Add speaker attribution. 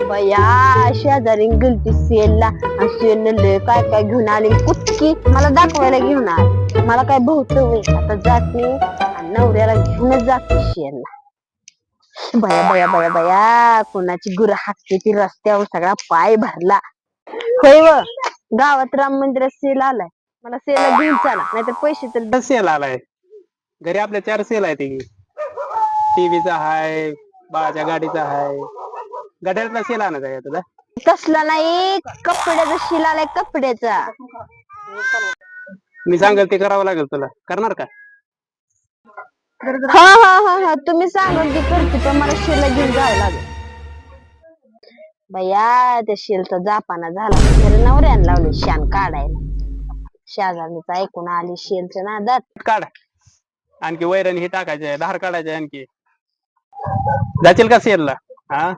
Speaker 1: बया शेजारी गेलती सेलला आणि सेल काय काय घेऊन आली कुटकी मला दाखवायला घेऊन आली. मला काय भोवत आता जाते आणि नवऱ्याला घेऊनच जाते शेलला. बया बया बया बया कोणाची गुर हाकते ती रस्त्यावर सगळा पाय भरला. होय व गावात राम मंदिरात सेल आलाय. मला सेलला घेऊन चला नाहीतर पैसे तर
Speaker 2: सेल आलाय घरी आपल्या 4 सेल आहे ती टीव्हीचा हाय बाळाच्या गाडीचा हाय गाड्यातला सेल आणायचा आहे तुला
Speaker 1: तसला नाही कपड्याचा शिल आलाय कपड्याचा.
Speaker 2: मी सांगेल ते करावं लागेल तुला करणार का
Speaker 1: हा हा हा हा तुम्ही सांगा की करते पण मला शेलला घेऊन जावं लागेल. बया त्या शेलचा जापाना झाला खरं नवऱ्यानं लावले शान काढायला. शेजारणीच ऐकून आली शेलच्या नादात.
Speaker 2: काढ आणखी वैरण हे टाकायचे धार काढायचे आणखी जाशील का सेलला हा